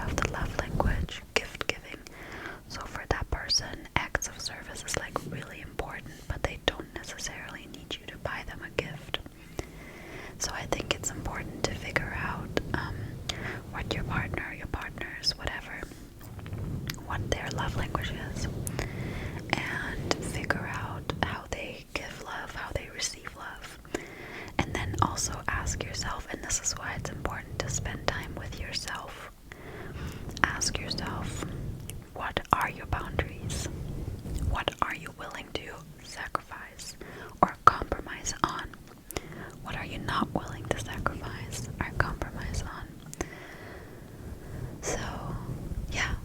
have the love language, gift giving. So for that person, acts of service is like really important, but they don't necessarily need you to buy them a gift. So I think it's important to figure out what your partner, your partners, whatever, what their love language is, and figure out how they give love, how they receive love. And then also ask yourself, and this is why it's important to spend time with yourself. Ask yourself, what are your boundaries? What are you willing to sacrifice or compromise on? What are you not willing to sacrifice or compromise on? So, yeah,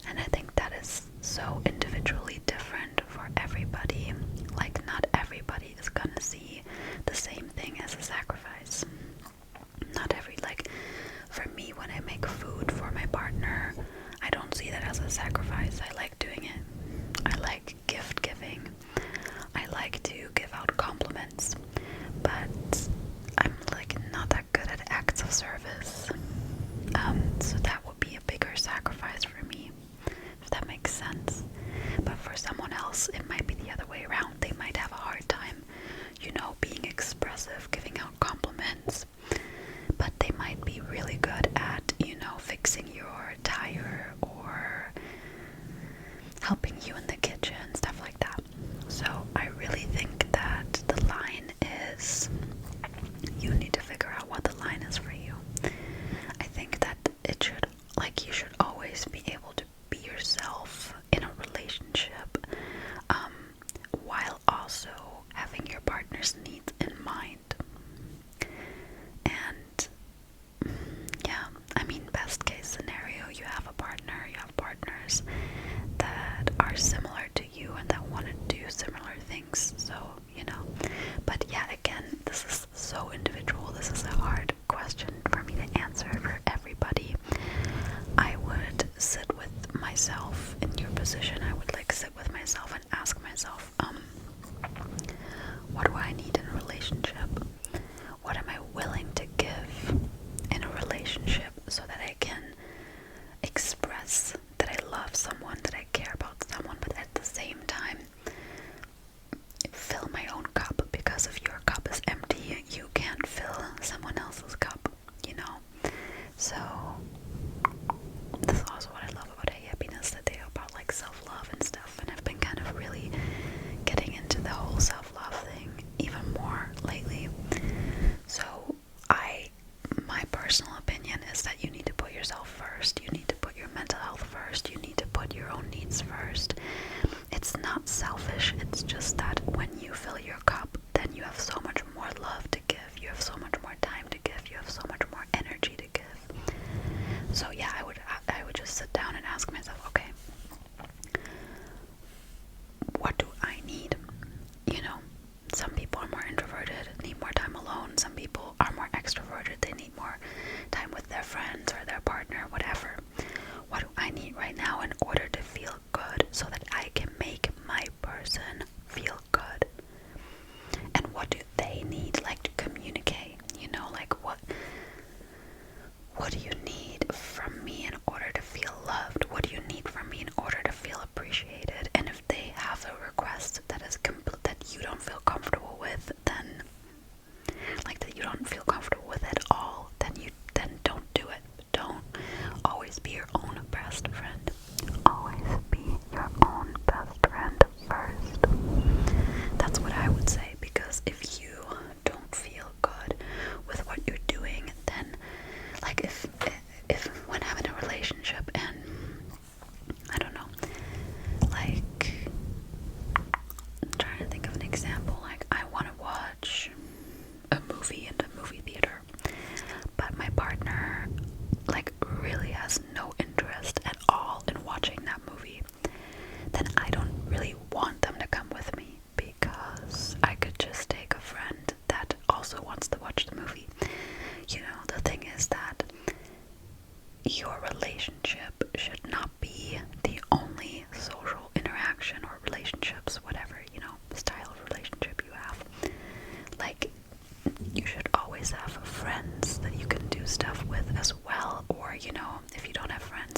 and I think that is so individually different for everybody. Like, not everybody is gonna see the same thing as a sacrifice. Not every, like, for me, when I make food for my partner, I don't see that as a sacrifice. I like doing it. I like gift giving. I like to give out compliments, but I'm like not that good at acts of service. So that would be a bigger sacrifice for me, if that makes sense. But for someone else, it might be the other way around. They might have a hard time, being expressive, giving out compliments, but they might be really good at, fixing your tire or helping you in the kitchen, stuff like that. So I really think that the line is, you need to figure out what the line is for you. I think that you should always be able to be yourself in a relationship, while also having your partner's needs in mind. And yeah, I mean, best case scenario, you have a partner, you have partners that are similar to you and that want to do similar things. So, but yeah, again, this is so individual. This is a hard question for me to answer for everybody. I would sit with myself in your position. I would sit with myself and ask myself, what do I need in a relationship? What am I willing to give in a relationship so that I can express that I love someone, that I care about someone, but at the same time fill my own cup, because if your cup is empty, you can't fill someone else's cup, So this is also what I love about happiness, that they are about self-love and stuff, and I've been kind of really getting into the whole self-love thing even more lately. So my personal opinion is that you need to put yourself first. You need to put your mental health first. You need to put your own needs first. It's not selfish. It's just that when you fill your cup, then you have so much more love to give. You have so much more time to give. You have so much more energy to give. So yeah, I would just sit down and ask myself, okay, what do I need? Some people are more introverted, need more time alone. Some people are more extroverted, they need more time with their friends or their partner, whatever. What do I need right now in order to feel good so that I can make my person feel good? And what do they need, to communicate? What do you need from me in order to feel loved? What do you need from me in order to feel appreciated? And if they have a request that is that you don't feel comfortable with, then that you don't feel comfortable with at all, then don't do it. Don't always be your own best friend. Always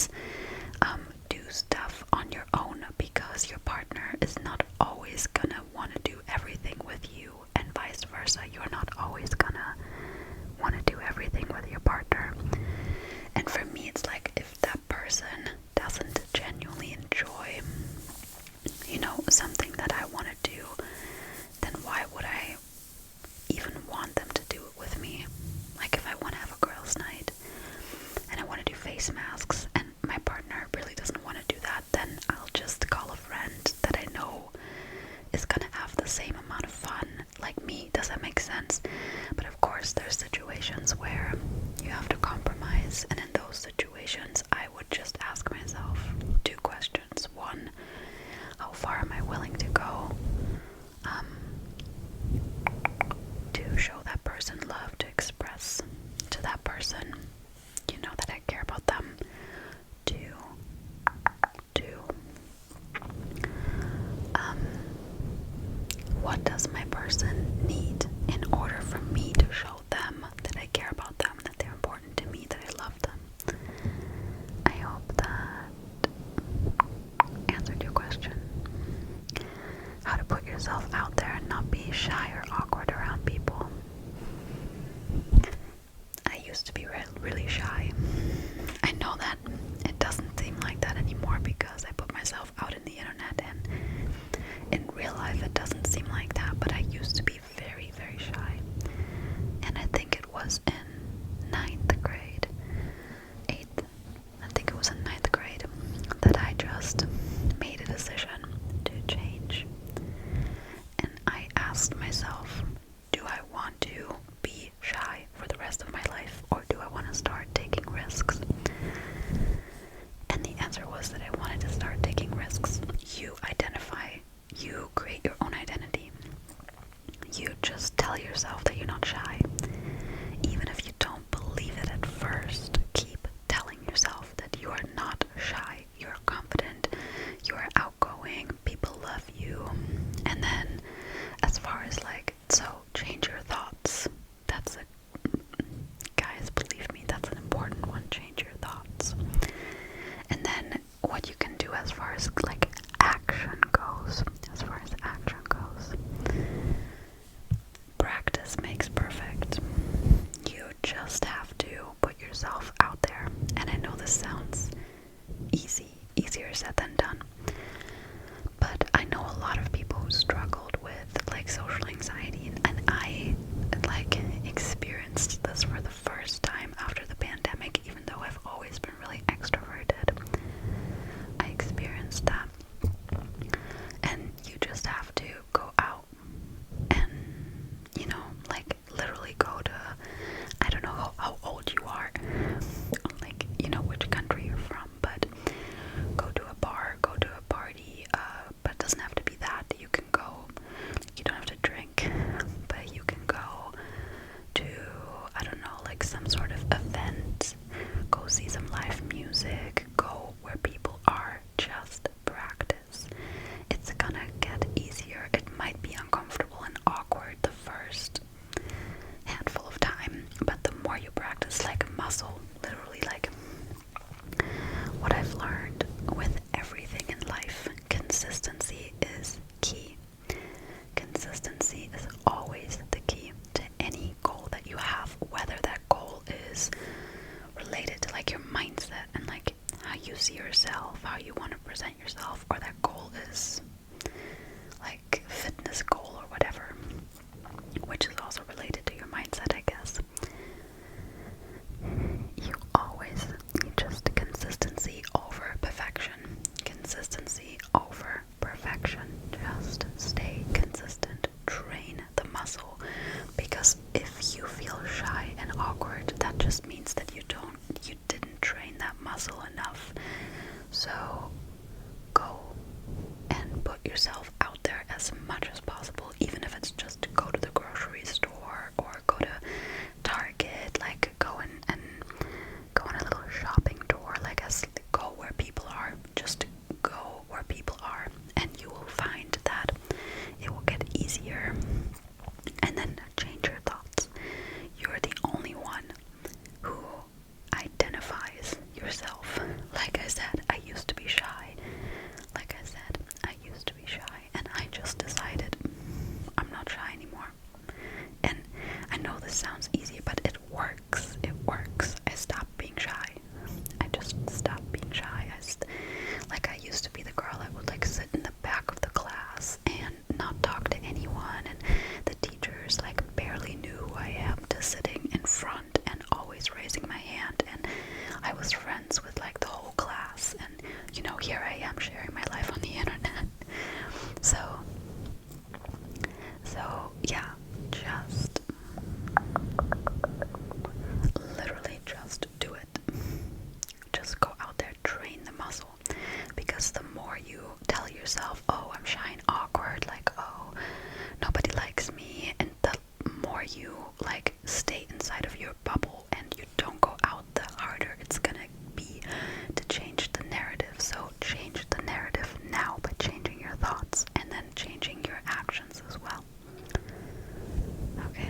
moments. Do stuff on your own, because your partner is not always gonna want to do everything with you, and vice versa. You're not always gonna want to do everything with your partner. And for me, it's like, if that person doesn't genuinely enjoy, something that I want to do, then why would I even want them to do it with me? Like, if I want to have a girls' night and I want to do face masks and my partner really doesn't want to do that, then I'll just call a friend that I know is gonna have the same amount of fun like me. Does that make sense? But of course, there's situations where you have to compromise, and in those situations, I would just ask myself two questions. One, how far am I willing to go to show that person love, to express to that person, that I care about them? Two, what does my person need in order for me to show them that I care about them, that they're important to me, that I love them? I hope that answered your question. How to put yourself out there and not be shy or awkward around people. I used to be really shy. I know that it doesn't seem like that anymore because I put myself out in the internet, and in real life it doesn't seem like that, but I used to be very, very shy. And I think it was in 9th grade, 8th, I think it was in 9th grade, that I just made a decision to change. And I asked myself, do I want to be shy for the rest of my life, or do I want to start taking risks? And the answer was that I wanted to start taking risks. You identify, you create your own identity. You just tell yourself that you're not shy. Even if you don't believe it at first, keep telling yourself that you are not shy. You're confident, you're outgoing, people love you. And then, as far as so change your thoughts. Guys, believe me, that's an important one. Change your thoughts. And then what you can do as far as action goes, practice makes perfect. You just have to put yourself out there. And I know this sounds easier said than done, but I know a lot of people who struggled with social anxiety, and I experienced this for the first time after the pandemic. Even though I've always been really extroverted, I experienced that. And you just have to go out and literally go to, I don't know how old you are, which country you're from, but go to a bar, go to a party, but it doesn't have to be that. You can go, you don't have to drink, but you can go to, I don't know, some sort of event, go see some live music, go where people are, just practice. It's gonna get easier. It might be uncomfortable and awkward the first handful of time, but the more you practice, like muscle, literally, what I've learned with everything in life, consistency is key. Consistency is always the key to any goal that you have, whether that goal is related to your mindset and how you see yourself, how you want to present yourself, or that goal is fitness goal or whatever, which is also related to your mindset, I guess. You just consistency over perfection. Consistency over perfection. Just stay consistent. Train the muscle. Because if you feel shy and awkward, that just means that you didn't train that muscle enough. So go and put yourself out there as much as possible, even if it's just to go to the grocery store or go to Target, go and go on a little shopping tour, go where people are. Just go where people are, and you will find that it will get easier. And then change your thoughts. You're the only one who identifies yourself. Like I said, I used to be shy. Like I said, I used to be shy, and I just decided I'm not shy anymore. And I know this sounds easy, but it works. It works. I stopped being shy. I just stopped being shy. Like I used to be the girl that would like sit in the back of the class and not talk to anyone, and the teachers like barely knew who I am, to sitting in front and always raising my hand, and I was friends with like the whole class, and you know, here I am sharing my life on the internet. So yeah, just literally just do it. Just go out there, train the muscle, because the more you tell yourself, oh, I'm shy and awkward, like, oh, nobody likes me, and the more you like stay inside of your bubble and you don't go out, the harder it's gonna be to change the narrative. So change the narrative now by changing your thoughts and then changing your actions as well. Okay.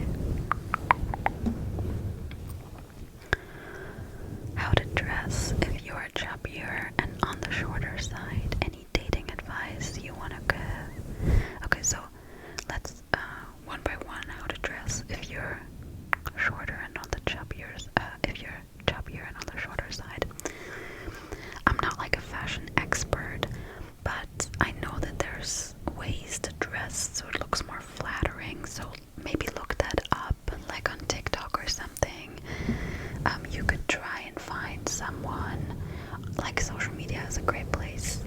How to dress if you're chubbier and on the shorter side. Any dating advice you want to give? Okay, so let's one by one. How to dress if you're shorter and on the if you're chubbier and on the shorter side. I'm not like a fashion expert, but I know that there's ways to dress so it looks more flattering. So maybe look that up, like on TikTok or something. You could try and find someone. Like, social media is a great place,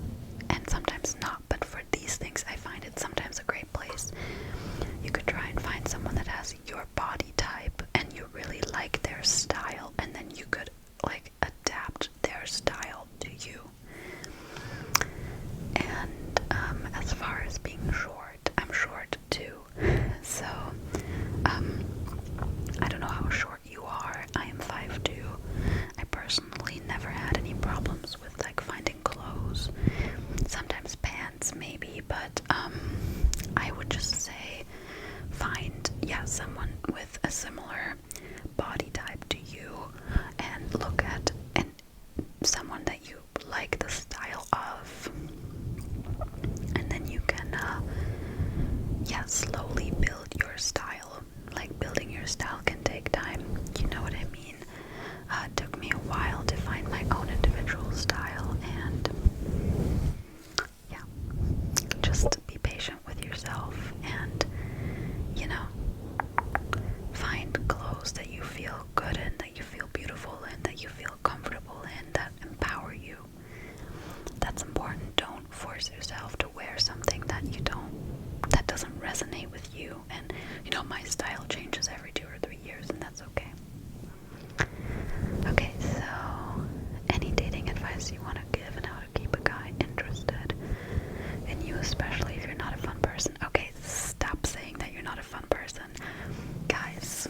and sometimes not, but for these things I find it sometimes a great place. You could try and find someone that has your body type and you really like their style, and then you could like adapt their style to you. And as far as being short, I'm short too, so I don't know how short you are. I am 5'2". I personally never had any problems with like finding clothes. Sometimes pants maybe, but I would just say find someone with a similar body type to you, and look at someone that you like the style of, and then you can slowly build your style. Like, building your style can take time, you know what I mean? It took me a while to find my own individual style, and yeah, just be patient with yourself, and you know, find clothes that you feel good in, that you feel beautiful in, that you feel comfortable in, that empower you. That's important. Don't force yourself to wear something that doesn't resonate with you. And you know, my style changes every 2 or 3 years, and that's okay. Okay, so any dating advice you want to give and how to keep a guy interested in you, especially if you're not a fun person. Okay, stop saying that you're not a fun person. Guys,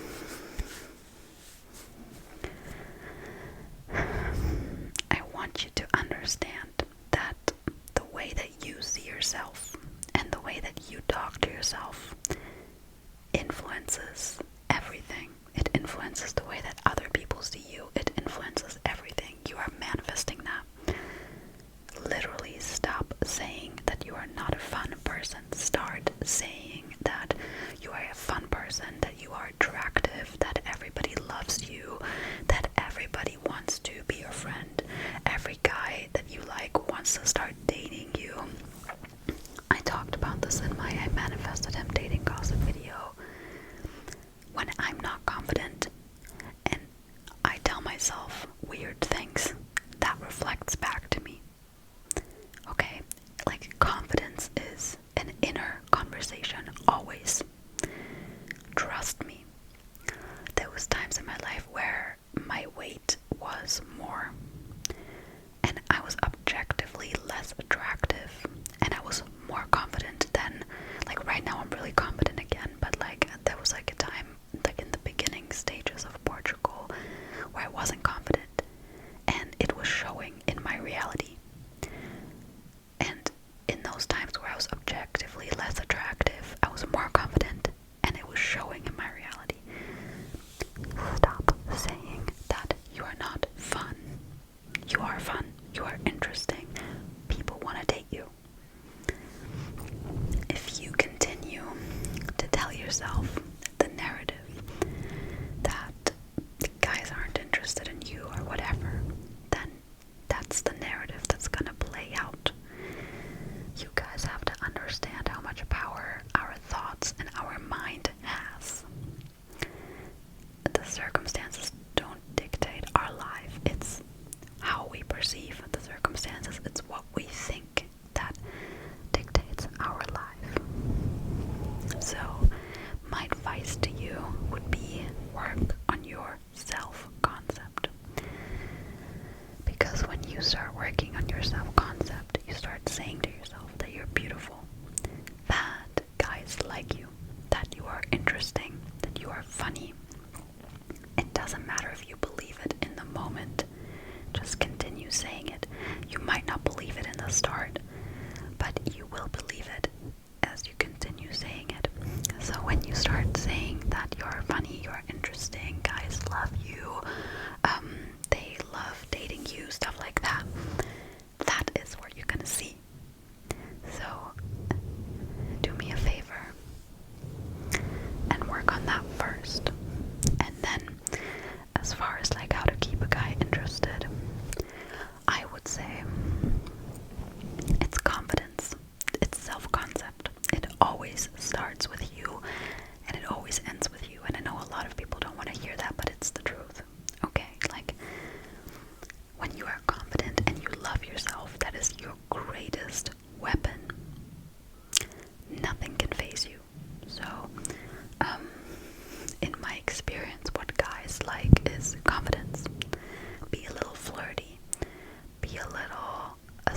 I want you to understand that the way that you see yourself and the way that you talk to yourself influences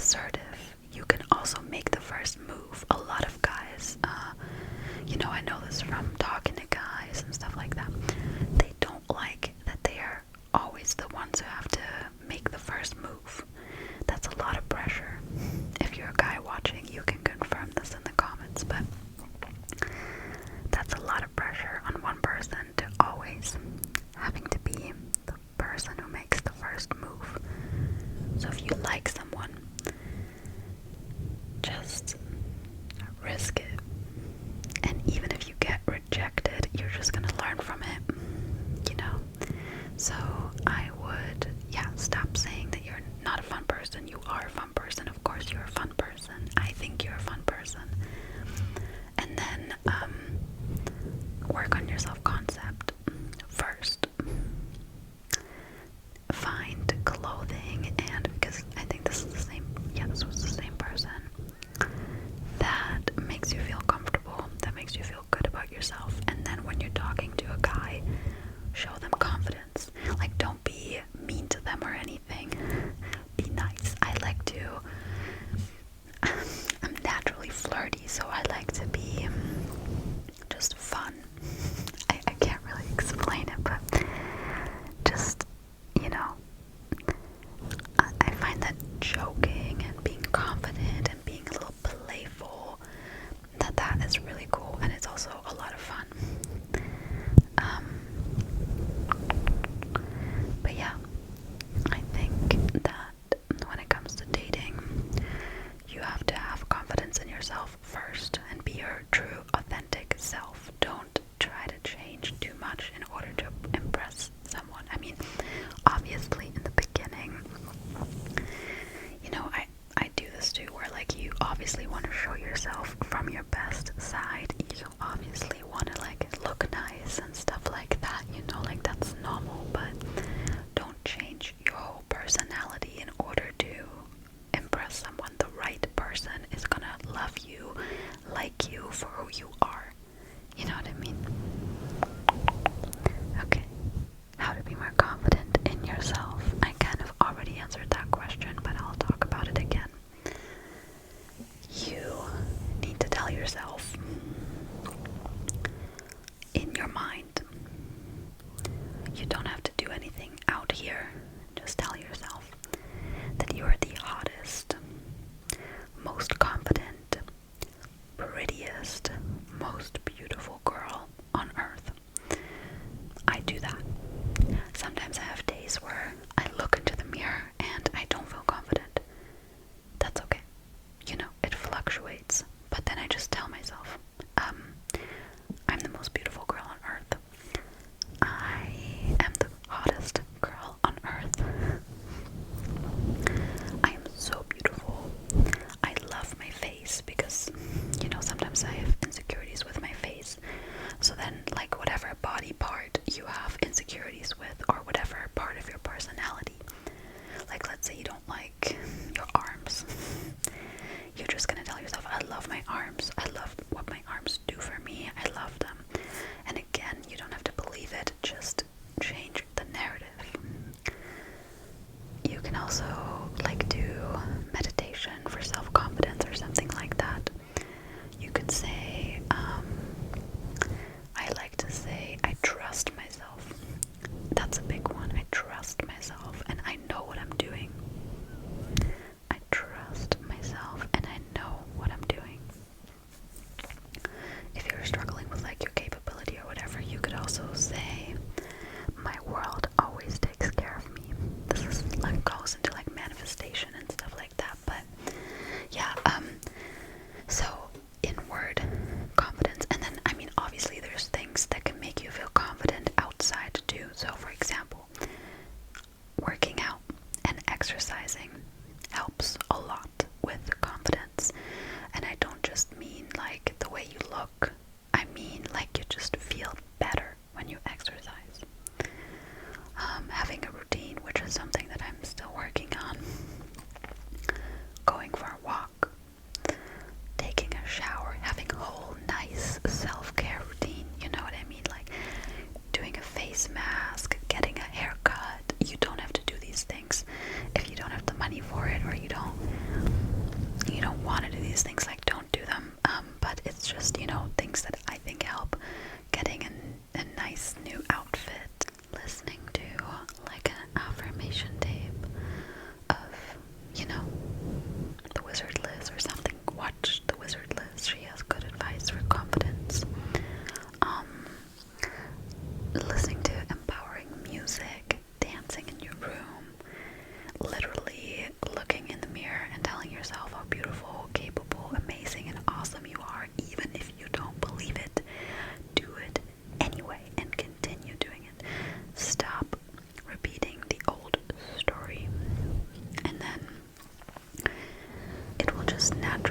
assertive. You can also make the first move. A lot of guys, I know this from talking to guys and stuff like that. They don't like that they are always the ones who have to make the first move. That's a lot of pressure. If you're a guy watching, you can confirm this in the comments, but that's a lot of pressure on one person to always having to be the person who makes the first move. So if you like someone, just risk it. And even if you get rejected, you're just gonna learn from it, So I would, stop saying that you're not a fun person. You are a fun person. Of course you're a fun person. I think you're a fun person. And then work on your self-concept first. Find clothing, and because I think this was the same person, that makes you feel comfortable, that makes you feel good about yourself. And then when you're talking to a guy, show them confidence. Like, don't be mean to them or anything. Be nice. I'm naturally flirty, so I like to be just fun. I can't really explain it, but just, I find that joking and being confident and being a little playful, that is really cool, and it's also a lot of fun. But yeah, I think that when it comes to dating, you have to have confidence in yourself first and be your true, authentic self. Don't try to change too much in order to impress someone. I mean, obviously in the beginning, I do this too, where like you obviously want to show yourself from your best side. You obviously want to like look nice and stuff like that, like that's normal, but don't change your whole personality in order to impress someone. The right person is gonna love you, like you for who you are. You know what I mean? Okay. How to be more confident in yourself. I kind of already answered that question, but I'll talk about it again. You need to tell yourself in your mind. You don't have to do anything out here. Just tell yourself that you are the hottest, most confident, prettiest, most beautiful girl on earth. I do that. Sometimes I have days where I look into the mirror and I don't feel confident. That's okay. It fluctuates. But then I just tell myself, I'm the most beautiful girl on earth. I am the hottest girl on earth. I am so beautiful. I love my face because, sometimes I have insecurities with my face. So then, like, whatever body part you have insecurities with, or whatever part of your personality, like, let's say you don't like your arms, you're just gonna tell yourself, I love my arms. I love what my arms do for me. I love them. And again, you don't have to believe it. Just change the narrative. You can also, like, do meditation for self-confidence or something like that. You could say, I like to say, I trust myself. That's a big one. I trust myself and I know what I'm doing. I trust myself and I know what I'm doing. these things, like, don't do them. But it's just, you know, things that I think help getting a nice new outfit. Listening to like an affirmation tape of, you know, the Wizard Liz or something. Watch the Wizard Liz. She has good advice for confidence. Listening to empowering music, dancing in your room, literally looking in the mirror and telling yourself how beautiful, capable, amazing, and awesome you are, even if you don't believe it. Do it anyway and continue doing it. Stop repeating the old story, and then it will just naturally